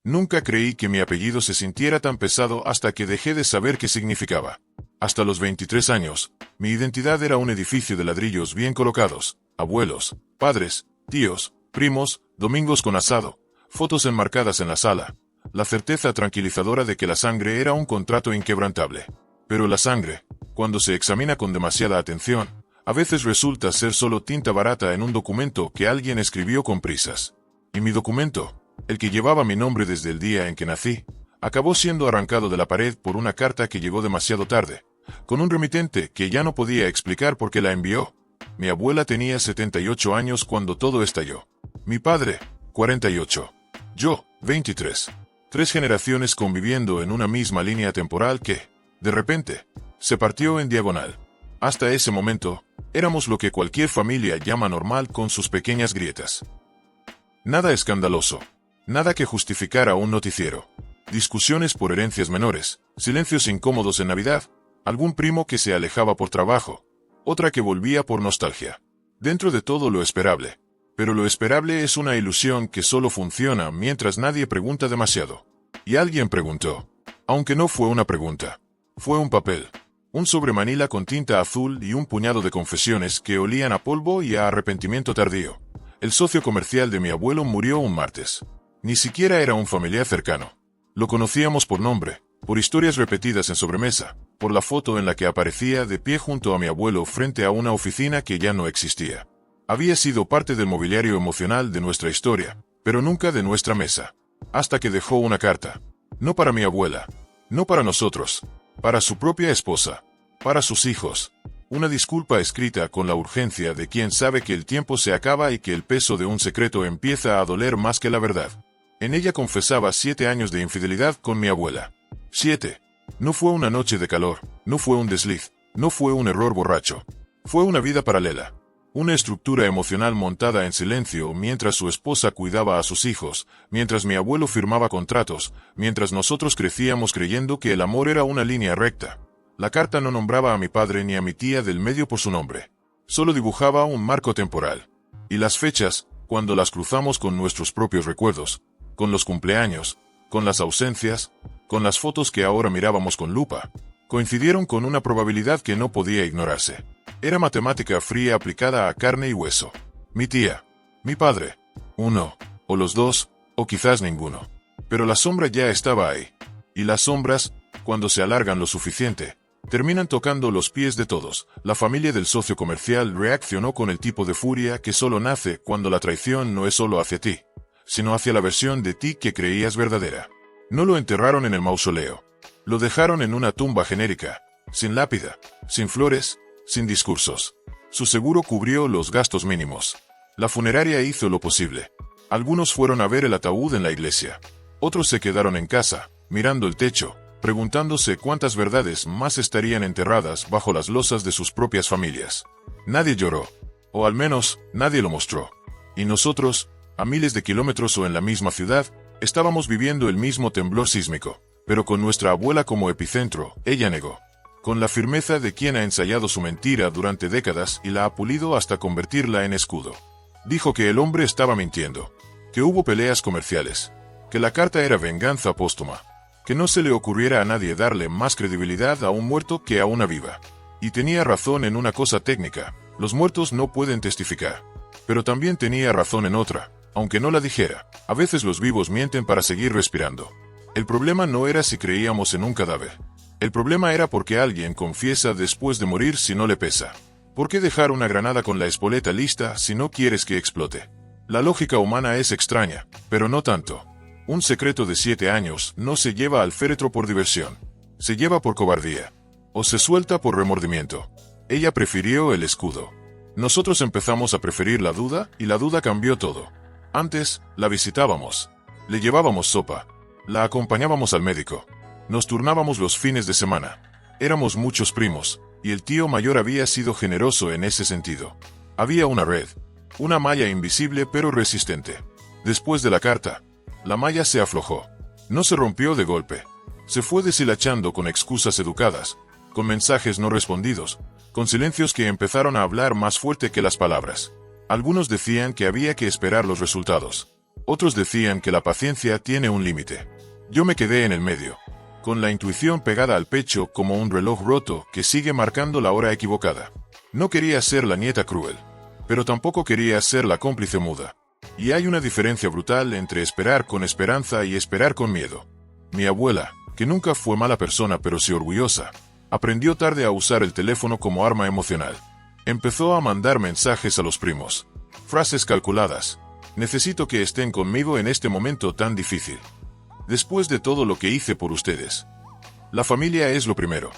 Nunca creí que mi apellido se sintiera tan pesado hasta que dejé de saber qué significaba. Hasta los 23 años, mi identidad era un edificio de ladrillos bien colocados, abuelos, padres, tíos, primos, domingos con asado, fotos enmarcadas en la sala, la certeza tranquilizadora de que la sangre era un contrato inquebrantable. Pero la sangre, cuando se examina con demasiada atención, a veces resulta ser solo tinta barata en un documento que alguien escribió con prisas. Y mi documento, el que llevaba mi nombre desde el día en que nací, acabó siendo arrancado de la pared por una carta que llegó demasiado tarde, con un remitente que ya no podía explicar por qué la envió. Mi abuela tenía 78 años cuando todo estalló. Mi padre, 48. Yo, 23. 3 generaciones conviviendo en una misma línea temporal que, de repente, se partió en diagonal. Hasta ese momento, éramos lo que cualquier familia llama normal con sus pequeñas grietas. Nada escandaloso. Nada que justificara un noticiero. Discusiones por herencias menores, silencios incómodos en Navidad, algún primo que se alejaba por trabajo, otra que volvía por nostalgia. Dentro de todo lo esperable. Pero lo esperable es una ilusión que solo funciona mientras nadie pregunta demasiado. Y alguien preguntó. Aunque no fue una pregunta. Fue un papel. Un sobre manila con tinta azul y un puñado de confesiones que olían a polvo y a arrepentimiento tardío. El socio comercial de mi abuelo murió un martes. Ni siquiera era un familiar cercano. Lo conocíamos por nombre, por historias repetidas en sobremesa, por la foto en la que aparecía de pie junto a mi abuelo frente a una oficina que ya no existía. Había sido parte del mobiliario emocional de nuestra historia, pero nunca de nuestra mesa. Hasta que dejó una carta. No para mi abuela. No para nosotros. Para su propia esposa. Para sus hijos. Una disculpa escrita con la urgencia de quien sabe que el tiempo se acaba y que el peso de un secreto empieza a doler más que la verdad. En ella confesaba 7 años de infidelidad con mi abuela. 7. No fue una noche de calor, no fue un desliz, no fue un error borracho. Fue una vida paralela. Una estructura emocional montada en silencio mientras su esposa cuidaba a sus hijos, mientras mi abuelo firmaba contratos, mientras nosotros crecíamos creyendo que el amor era una línea recta. La carta no nombraba a mi padre ni a mi tía del medio por su nombre. Solo dibujaba un marco temporal. Y las fechas, cuando las cruzamos con nuestros propios recuerdos, con los cumpleaños, con las ausencias, con las fotos que ahora mirábamos con lupa, coincidieron con una probabilidad que no podía ignorarse. Era matemática fría aplicada a carne y hueso. Mi tía, mi padre, uno, o los dos, o quizás ninguno. Pero la sombra ya estaba ahí. Y las sombras, cuando se alargan lo suficiente, terminan tocando los pies de todos. La familia del socio comercial reaccionó con el tipo de furia que solo nace cuando la traición no es solo hacia ti, sino hacia la versión de ti que creías verdadera. No lo enterraron en el mausoleo. Lo dejaron en una tumba genérica, sin lápida, sin flores, sin discursos. Su seguro cubrió los gastos mínimos. La funeraria hizo lo posible. Algunos fueron a ver el ataúd en la iglesia. Otros se quedaron en casa, mirando el techo, preguntándose cuántas verdades más estarían enterradas bajo las losas de sus propias familias. Nadie lloró. O al menos, nadie lo mostró. Y nosotros, a miles de kilómetros o en la misma ciudad, estábamos viviendo el mismo temblor sísmico. Pero con nuestra abuela como epicentro, ella negó. Con la firmeza de quien ha ensayado su mentira durante décadas y la ha pulido hasta convertirla en escudo. Dijo que el hombre estaba mintiendo, que hubo peleas comerciales, que la carta era venganza póstuma, que no se le ocurriera a nadie darle más credibilidad a un muerto que a una viva. Y tenía razón en una cosa técnica, los muertos no pueden testificar. Pero también tenía razón en otra, aunque no la dijera, a veces los vivos mienten para seguir respirando. El problema no era si creíamos en un cadáver. El problema era porque alguien confiesa después de morir si no le pesa. ¿Por qué dejar una granada con la espoleta lista si no quieres que explote? La lógica humana es extraña, pero no tanto. Un secreto de 7 años no se lleva al féretro por diversión. Se lleva por cobardía. O se suelta por remordimiento. Ella prefirió el escudo. Nosotros empezamos a preferir la duda y la duda cambió todo. Antes, la visitábamos. Le llevábamos sopa. La acompañábamos al médico. Nos turnábamos los fines de semana. Éramos muchos primos, y el tío mayor había sido generoso en ese sentido. Había una red, una malla invisible pero resistente. Después de la carta, la malla se aflojó. No se rompió de golpe. Se fue deshilachando con excusas educadas, con mensajes no respondidos, con silencios que empezaron a hablar más fuerte que las palabras. Algunos decían que había que esperar los resultados. Otros decían que la paciencia tiene un límite. Yo me quedé en el medio, con la intuición pegada al pecho como un reloj roto que sigue marcando la hora equivocada. No quería ser la nieta cruel, pero tampoco quería ser la cómplice muda. Y hay una diferencia brutal entre esperar con esperanza y esperar con miedo. Mi abuela, que nunca fue mala persona pero sí orgullosa, aprendió tarde a usar el teléfono como arma emocional. Empezó a mandar mensajes a los primos. Frases calculadas. Necesito que estén conmigo en este momento tan difícil. Después de todo lo que hice por ustedes. La familia es lo primero.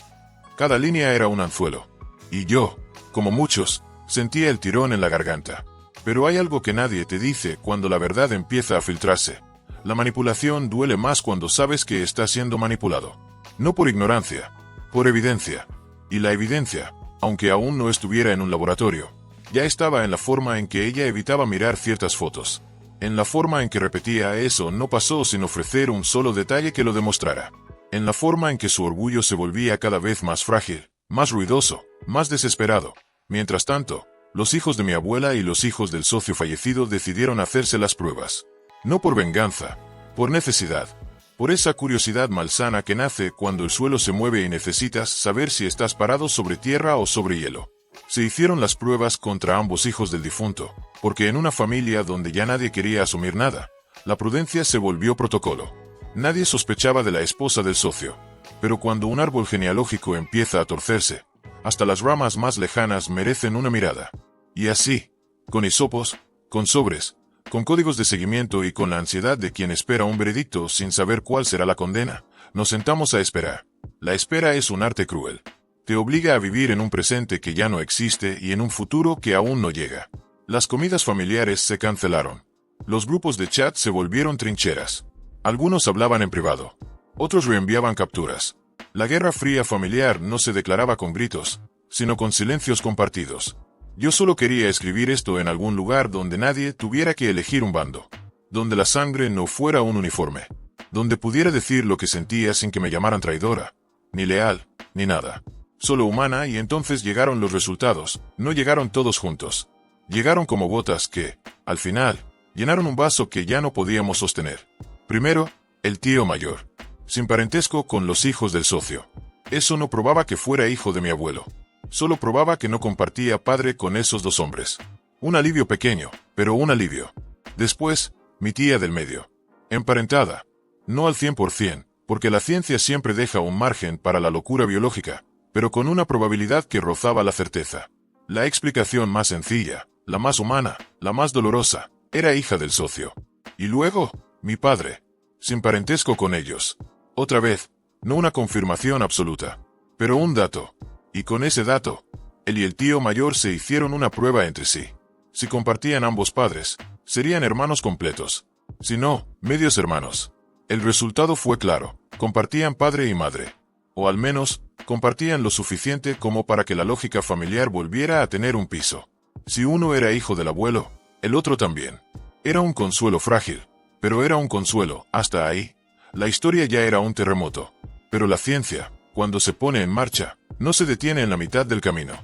Cada línea era un anzuelo. Y yo, como muchos, sentía el tirón en la garganta. Pero hay algo que nadie te dice cuando la verdad empieza a filtrarse. La manipulación duele más cuando sabes que estás siendo manipulado. No por ignorancia, por evidencia. Y la evidencia, aunque aún no estuviera en un laboratorio, ya estaba en la forma en que ella evitaba mirar ciertas fotos. En la forma en que repetía eso no pasó sin ofrecer un solo detalle que lo demostrara. En la forma en que su orgullo se volvía cada vez más frágil, más ruidoso, más desesperado. Mientras tanto, los hijos de mi abuela y los hijos del socio fallecido decidieron hacerse las pruebas. No por venganza, por necesidad. Por esa curiosidad malsana que nace cuando el suelo se mueve y necesitas saber si estás parado sobre tierra o sobre hielo. Se hicieron las pruebas contra ambos hijos del difunto, porque en una familia donde ya nadie quería asumir nada, la prudencia se volvió protocolo. Nadie sospechaba de la esposa del socio, pero cuando un árbol genealógico empieza a torcerse, hasta las ramas más lejanas merecen una mirada. Y así, con hisopos, con sobres, con códigos de seguimiento y con la ansiedad de quien espera un veredicto sin saber cuál será la condena, nos sentamos a esperar. La espera es un arte cruel. Te obliga a vivir en un presente que ya no existe y en un futuro que aún no llega. Las comidas familiares se cancelaron. Los grupos de chat se volvieron trincheras. Algunos hablaban en privado. Otros reenviaban capturas. La guerra fría familiar no se declaraba con gritos, sino con silencios compartidos. Yo solo quería escribir esto en algún lugar donde nadie tuviera que elegir un bando. Donde la sangre no fuera un uniforme. Donde pudiera decir lo que sentía sin que me llamaran traidora. Ni leal, ni nada. Solo humana, y entonces llegaron los resultados. No llegaron todos juntos. Llegaron como gotas que, al final, llenaron un vaso que ya no podíamos sostener. Primero, el tío mayor. Sin parentesco con los hijos del socio. Eso no probaba que fuera hijo de mi abuelo. Solo probaba que no compartía padre con esos dos hombres. Un alivio pequeño, pero un alivio. Después, mi tía del medio. Emparentada. No al 100%, porque la ciencia siempre deja un margen para la locura biológica, pero con una probabilidad que rozaba la certeza. La explicación más sencilla, la más humana, la más dolorosa, era hija del socio. Y luego, mi padre. Sin parentesco con ellos. Otra vez, no una confirmación absoluta, pero un dato. Y con ese dato, él y el tío mayor se hicieron una prueba entre sí. Si compartían ambos padres, serían hermanos completos. Si no, medios hermanos. El resultado fue claro, compartían padre y madre. O al menos, compartían lo suficiente como para que la lógica familiar volviera a tener un piso. Si uno era hijo del abuelo, el otro también. Era un consuelo frágil, pero era un consuelo, hasta ahí. La historia ya era un terremoto. Pero la ciencia, cuando se pone en marcha, no se detiene en la mitad del camino.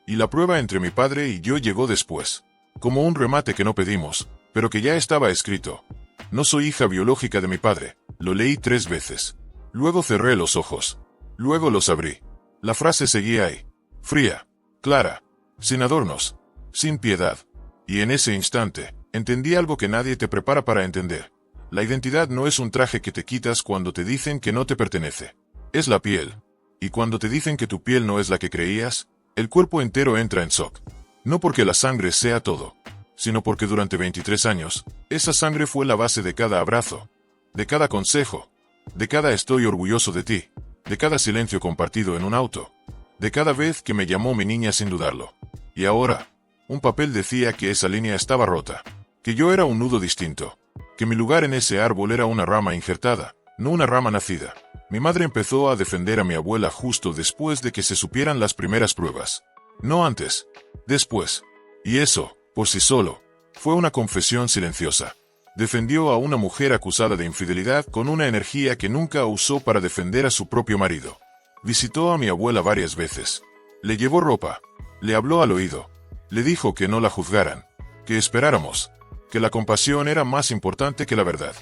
Y la prueba entre mi padre y yo llegó después. Como un remate que no pedimos, pero que ya estaba escrito. No soy hija biológica de mi padre. Lo leí 3 veces. Luego cerré los ojos. Luego los abrí. La frase seguía ahí. Fría, clara, sin adornos, sin piedad. Y en ese instante, entendí algo que nadie te prepara para entender. La identidad no es un traje que te quitas cuando te dicen que no te pertenece. Es la piel. Y cuando te dicen que tu piel no es la que creías, el cuerpo entero entra en shock. No porque la sangre sea todo, sino porque durante 23 años, esa sangre fue la base de cada abrazo, de cada consejo, de cada estoy orgulloso de ti, de cada silencio compartido en un auto, de cada vez que me llamó mi niña sin dudarlo. Y ahora, un papel decía que esa línea estaba rota, que yo era un nudo distinto, que mi lugar en ese árbol era una rama injertada, no una rama nacida. Mi madre empezó a defender a mi abuela justo después de que se supieran las primeras pruebas. No antes, después. Y eso, por sí solo, fue una confesión silenciosa. Defendió a una mujer acusada de infidelidad con una energía que nunca usó para defender a su propio marido. Visitó a mi abuela varias veces. Le llevó ropa. Le habló al oído. Le dijo que no la juzgaran. Que esperáramos. que la compasión era más importante que la verdad.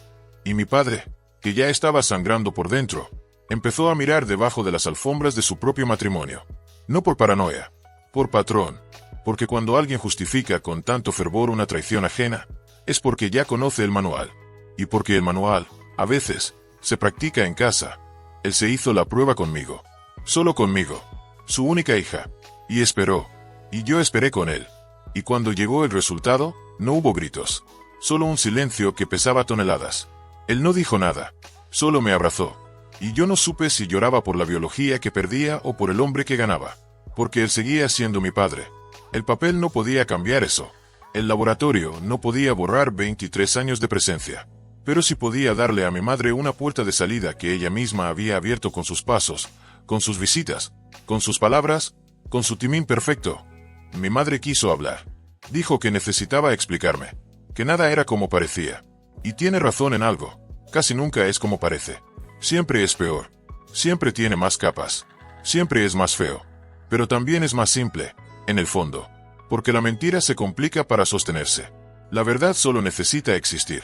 Y mi padre, que ya estaba sangrando por dentro, empezó a mirar debajo de las alfombras de su propio matrimonio. No por paranoia, por patrón, porque cuando alguien justifica con tanto fervor una traición ajena, es porque ya conoce el manual. Y porque el manual, a veces, se practica en casa. Él se hizo la prueba conmigo. Solo conmigo. Su única hija. Y esperó. Y yo esperé con él. Y cuando llegó el resultado, no hubo gritos. Solo un silencio que pesaba toneladas. Él no dijo nada. Solo me abrazó. Y yo no supe si lloraba por la biología que perdía o por el hombre que ganaba. Porque él seguía siendo mi padre. El papel no podía cambiar eso. El laboratorio no podía borrar 23 años de presencia. Pero sí podía darle a mi madre una puerta de salida que ella misma había abierto con sus pasos, con sus visitas, con sus palabras, con su timín perfecto. Mi madre quiso hablar. Dijo que necesitaba explicarme, que nada era como parecía. Y tiene razón en algo. Casi nunca es como parece. Siempre es peor. Siempre tiene más capas. Siempre es más feo. Pero también es más simple, en el fondo. Porque la mentira se complica para sostenerse. La verdad solo necesita existir.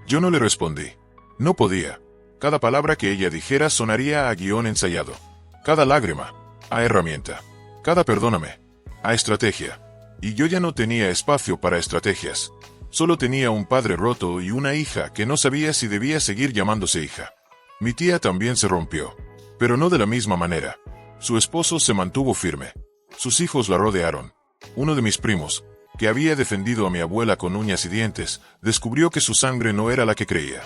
Yo no le respondí. No podía. Cada palabra que ella dijera sonaría a guión ensayado. Cada lágrima, a herramienta. Cada perdóname, a estrategia. Y yo ya no tenía espacio para estrategias. Solo tenía un padre roto y una hija que no sabía si debía seguir llamándose hija. Mi tía también se rompió. Pero no de la misma manera. Su esposo se mantuvo firme. Sus hijos la rodearon. Uno de mis primos, que había defendido a mi abuela con uñas y dientes, descubrió que su sangre no era la que creía.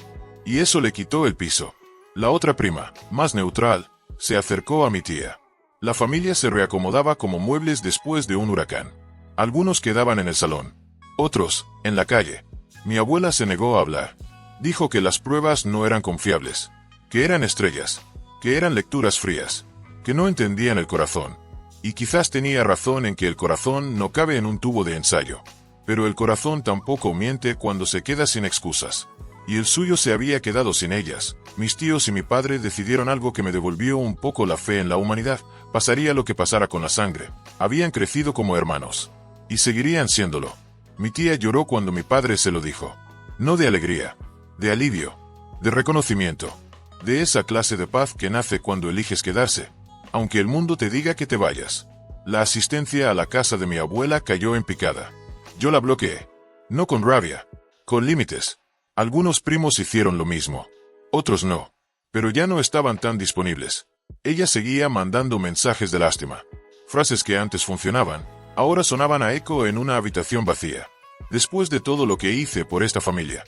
Y eso le quitó el piso. La otra prima, más neutral, se acercó a mi tía. La familia se reacomodaba como muebles después de un huracán. Algunos quedaban en el salón. Otros, en la calle. Mi abuela se negó a hablar. Dijo que las pruebas no eran confiables. Que eran estrellas. Que eran lecturas frías. Que no entendían el corazón. Y quizás tenía razón en que el corazón no cabe en un tubo de ensayo. Pero el corazón tampoco miente cuando se queda sin excusas. Y el suyo se había quedado sin ellas. Mis tíos y mi padre decidieron algo que me devolvió un poco la fe en la humanidad. Pasaría lo que pasara con la sangre. Habían crecido como hermanos. Y seguirían siéndolo. Mi tía lloró cuando mi padre se lo dijo. No de alegría. De alivio. De reconocimiento. De esa clase de paz que nace cuando eliges quedarse. Aunque el mundo te diga que te vayas. La asistencia a la casa de mi abuela cayó en picada. Yo la bloqueé. No con rabia. Con límites. Algunos primos hicieron lo mismo. Otros no. Pero ya no estaban tan disponibles. Ella seguía mandando mensajes de lástima. Frases que antes funcionaban, ahora sonaban a eco en una habitación vacía. Después de todo lo que hice por esta familia.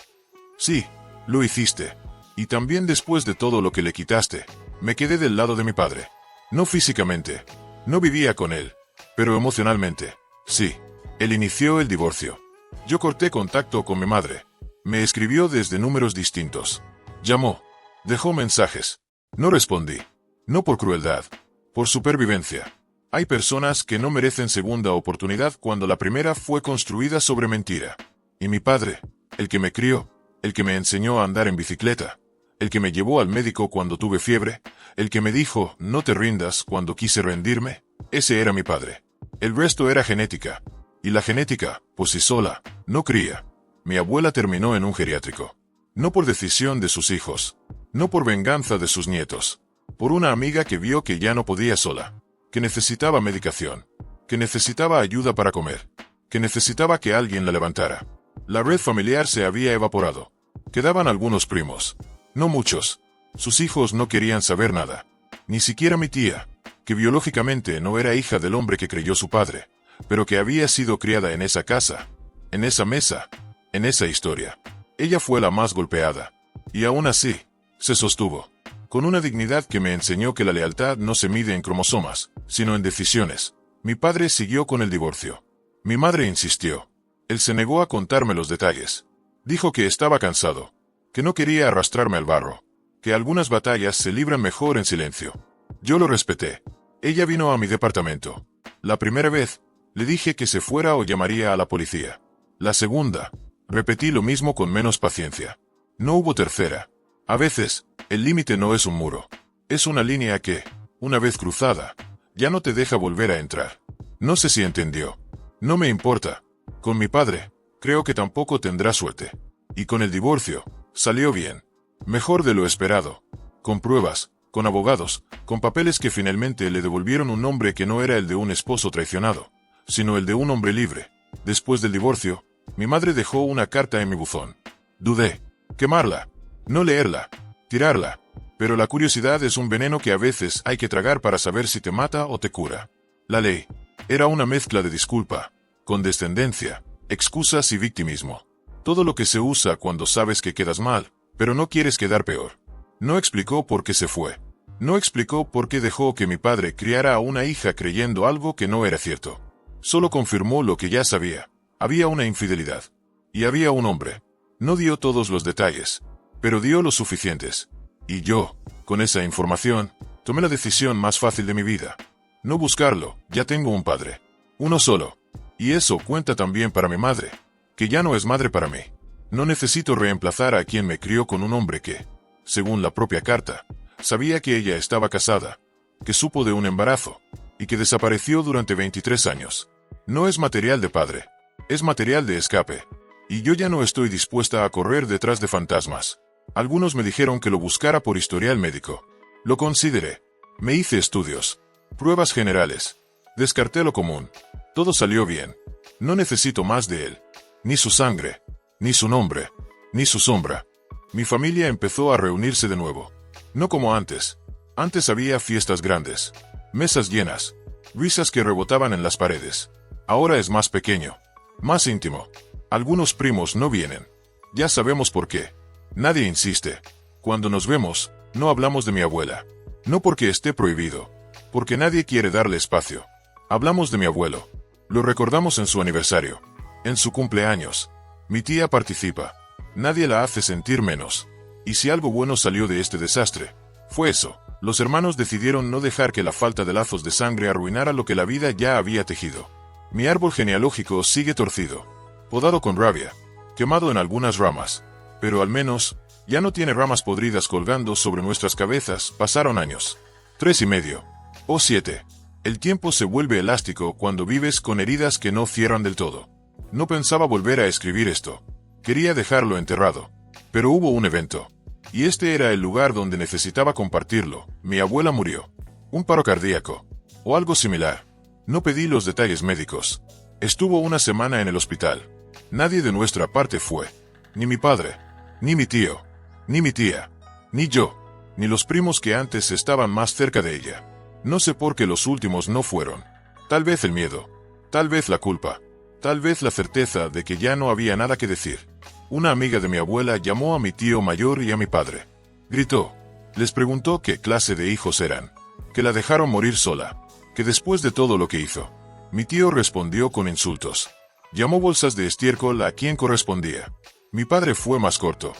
Sí, lo hiciste. Y también después de todo lo que le quitaste, me quedé del lado de mi padre. No físicamente. No vivía con él. Pero emocionalmente. Sí. Él inició el divorcio. Yo corté contacto con mi madre. Me escribió desde números distintos. Llamó. Dejó mensajes. No respondí. No por crueldad. Por supervivencia. Hay personas que no merecen segunda oportunidad cuando la primera fue construida sobre mentira. Y mi padre, el que me crió, el que me enseñó a andar en bicicleta, el que me llevó al médico cuando tuve fiebre, el que me dijo, no te rindas cuando quise rendirme, ese era mi padre. El resto era genética. Y la genética, por sí sola, no cría. Mi abuela terminó en un geriátrico. No por decisión de sus hijos. No por venganza de sus nietos. Por una amiga que vio que ya no podía sola. Que necesitaba medicación. Que necesitaba ayuda para comer. Que necesitaba que alguien la levantara. La red familiar se había evaporado. Quedaban algunos primos. No muchos. Sus hijos no querían saber nada. Ni siquiera mi tía, que biológicamente no era hija del hombre que creyó su padre, pero que había sido criada en esa casa, en esa mesa, en esa historia. Ella fue la más golpeada. Y aún así, se sostuvo. Con una dignidad que me enseñó que la lealtad no se mide en cromosomas, sino en decisiones. Mi padre siguió con el divorcio. Mi madre insistió. Él se negó a contarme los detalles. Dijo que estaba cansado. Que no quería arrastrarme al barro. Que algunas batallas se libran mejor en silencio. Yo lo respeté. Ella vino a mi departamento. La primera vez, le dije que se fuera o llamaría a la policía. La segunda, repetí lo mismo con menos paciencia. No hubo tercera. A veces, el límite no es un muro. Es una línea que, una vez cruzada, ya no te deja volver a entrar. No sé si entendió. No me importa. Con mi padre, Creo que tampoco tendrá suerte. Y con el divorcio, salió bien. Mejor de lo esperado. Con pruebas, con abogados, con papeles que finalmente le devolvieron un nombre que no era el de un esposo traicionado, sino el de un hombre libre. Después del divorcio, mi madre dejó una carta en mi buzón. Dudé. Quemarla. No leerla. Tirarla. Pero la curiosidad es un veneno que a veces hay que tragar para saber si te mata o te cura. La ley. Era una mezcla de disculpa, condescendencia, excusas y victimismo. Todo lo que se usa cuando sabes que quedas mal, pero no quieres quedar peor. No explicó por qué se fue. No explicó por qué dejó que mi padre criara a una hija creyendo algo que no era cierto. Solo confirmó lo que ya sabía. Había una infidelidad. Y había un hombre. No dio todos los detalles, pero dio los suficientes. Y yo, con esa información, tomé la decisión más fácil de mi vida. No buscarlo, ya tengo un padre. Uno solo. Y eso cuenta también para mi madre, que ya no es madre para mí. No necesito reemplazar a quien me crió con un hombre que, según la propia carta, sabía que ella estaba casada, que supo de un embarazo, y que desapareció durante 23 años. No es material de padre, es material de escape. Y yo ya no estoy dispuesta a correr detrás de fantasmas. Algunos me dijeron que lo buscara por historial médico. Lo consideré. Me hice estudios. Pruebas generales. Descarté lo común. Todo salió bien. No necesito más de él. Ni su sangre. Ni su nombre. Ni su sombra. Mi familia empezó a reunirse de nuevo. No como antes. Antes había fiestas grandes. Mesas llenas. Risas que rebotaban en las paredes. Ahora es más pequeño. Más íntimo. Algunos primos no vienen. Ya sabemos por qué. Nadie insiste. Cuando nos vemos, no hablamos de mi abuela. No porque esté prohibido. Porque nadie quiere darle espacio. Hablamos de mi abuelo. Lo recordamos en su aniversario. En su cumpleaños. Mi tía participa. Nadie la hace sentir menos. Y si algo bueno salió de este desastre, fue eso. Los hermanos decidieron no dejar que la falta de lazos de sangre arruinara lo que la vida ya había tejido. Mi árbol genealógico sigue torcido. Podado con rabia. Quemado en algunas ramas. Pero al menos, ya no tiene ramas podridas colgando sobre nuestras cabezas. Pasaron años. 3 y medio. O 7. El tiempo se vuelve elástico cuando vives con heridas que no cierran del todo. No pensaba volver a escribir esto. Quería dejarlo enterrado. Pero hubo un evento. Y este era el lugar donde necesitaba compartirlo. Mi abuela murió. Un paro cardíaco. O algo similar. No pedí los detalles médicos. Estuvo una semana en el hospital. Nadie de nuestra parte fue. Ni mi padre. Ni mi tío. Ni mi tía. Ni yo. Ni los primos que antes estaban más cerca de ella. No sé por qué los últimos no fueron. Tal vez el miedo. Tal vez la culpa. Tal vez la certeza de que ya no había nada que decir. Una amiga de mi abuela llamó a mi tío mayor y a mi padre. Gritó. Les preguntó qué clase de hijos eran. Que la dejaron morir sola. Que después de todo lo que hizo. Mi tío respondió con insultos. Llamó bolsas de estiércol a quien correspondía. Mi padre fue más corto.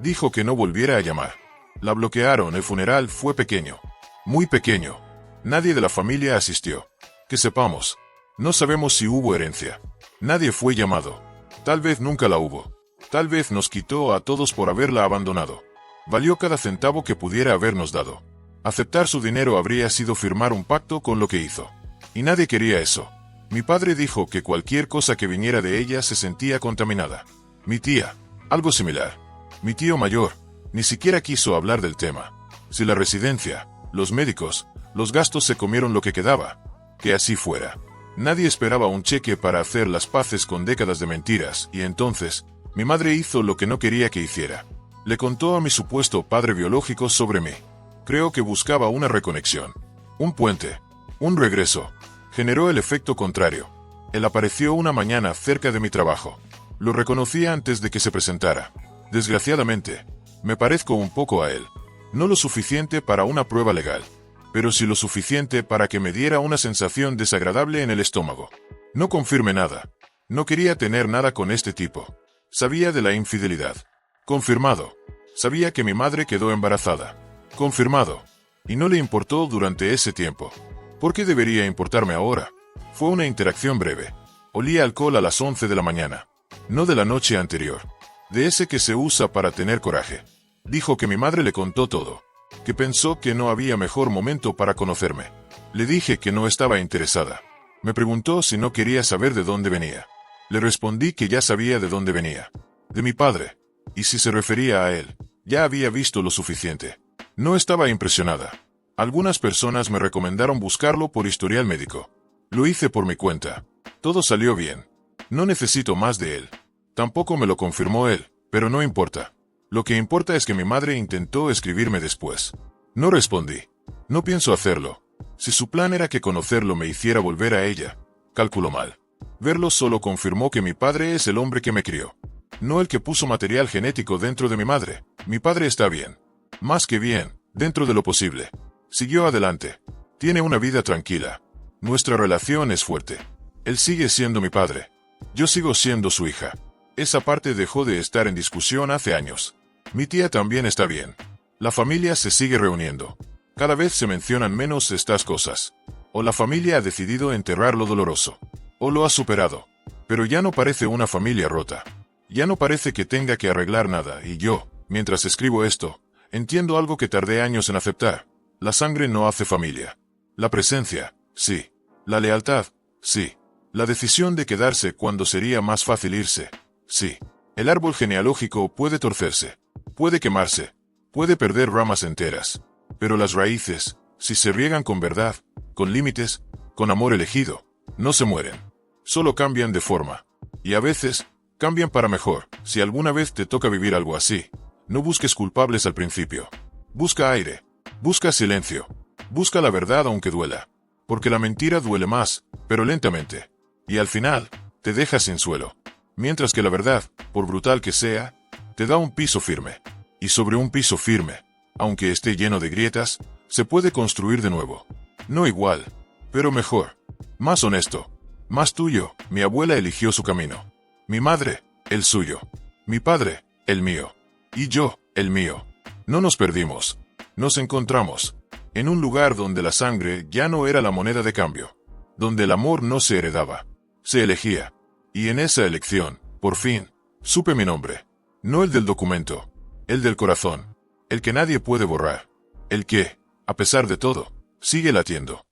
Dijo que no volviera a llamar. La bloquearon. El funeral fue pequeño. Muy pequeño. Nadie de la familia asistió. Que sepamos. No sabemos si hubo herencia. Nadie fue llamado. Tal vez nunca la hubo. Tal vez nos quitó a todos por haberla abandonado. Valió cada centavo que pudiera habernos dado. Aceptar su dinero habría sido firmar un pacto con lo que hizo. Y nadie quería eso. Mi padre dijo que cualquier cosa que viniera de ella se sentía contaminada. Mi tía, algo similar. Mi tío mayor, ni siquiera quiso hablar del tema. Si la residencia, los médicos, los gastos se comieron lo que quedaba. Que así fuera. Nadie esperaba un cheque para hacer las paces con décadas de mentiras, y entonces, mi madre hizo lo que no quería que hiciera. Le contó a mi supuesto padre biológico sobre mí. Creo que buscaba una reconexión. Un puente. Un regreso. Generó el efecto contrario. Él apareció una mañana cerca de mi trabajo. Lo reconocí antes de que se presentara. Desgraciadamente, me parezco un poco a él. No lo suficiente para una prueba legal, pero sí lo suficiente para que me diera una sensación desagradable en el estómago. No confirmé nada. No quería tener nada con este tipo. Sabía de la infidelidad. Confirmado. Sabía que mi madre quedó embarazada. Confirmado. Y no le importó durante ese tiempo. ¿Por qué debería importarme ahora? Fue una interacción breve. Olía alcohol a las 11 de la mañana. No de la noche anterior. De ese que se usa para tener coraje. Dijo que mi madre le contó todo. Que pensó que no había mejor momento para conocerme. Le dije que no estaba interesada. Me preguntó si no quería saber de dónde venía. Le respondí que ya sabía de dónde venía. De mi padre. Y si se refería a él, ya había visto lo suficiente. No estaba impresionada. Algunas personas me recomendaron buscarlo por historial médico. Lo hice por mi cuenta. Todo salió bien. No necesito más de él. Tampoco me lo confirmó él, pero no importa. Lo que importa es que mi madre intentó escribirme después. No respondí. No pienso hacerlo. Si su plan era que conocerlo me hiciera volver a ella, calculó mal. Verlo solo confirmó que mi padre es el hombre que me crió. No el que puso material genético dentro de mi madre. Mi padre está bien. Más que bien, dentro de lo posible. Siguió adelante. Tiene una vida tranquila. Nuestra relación es fuerte. Él sigue siendo mi padre. Yo sigo siendo su hija. Esa parte dejó de estar en discusión hace años. Mi tía también está bien. La familia se sigue reuniendo. Cada vez se mencionan menos estas cosas. O la familia ha decidido enterrar lo doloroso. O lo ha superado. Pero ya no parece una familia rota. Ya no parece que tenga que arreglar nada, y yo, mientras escribo esto, entiendo algo que tardé años en aceptar. La sangre no hace familia. La presencia, sí. La lealtad, sí. La decisión de quedarse cuando sería más fácil irse, sí. El árbol genealógico puede torcerse, puede quemarse, puede perder ramas enteras. Pero las raíces, si se riegan con verdad, con límites, con amor elegido, no se mueren. Solo cambian de forma. Y a veces, cambian para mejor. Si alguna vez te toca vivir algo así, no busques culpables al principio. Busca aire. Busca silencio. Busca la verdad aunque duela. Porque la mentira duele más, pero lentamente. Y al final, te deja sin suelo. Mientras que la verdad, por brutal que sea, te da un piso firme. Y sobre un piso firme, aunque esté lleno de grietas, se puede construir de nuevo. No igual, pero mejor. Más honesto. Más tuyo. Mi abuela eligió su camino. Mi madre, el suyo. Mi padre, el mío. Y yo, el mío. No nos perdimos. Nos encontramos. En un lugar donde la sangre ya no era la moneda de cambio. Donde el amor no se heredaba. Se elegía. Y en esa elección, por fin, supe mi nombre. No el del documento. El del corazón. El que nadie puede borrar. El que, a pesar de todo, sigue latiendo.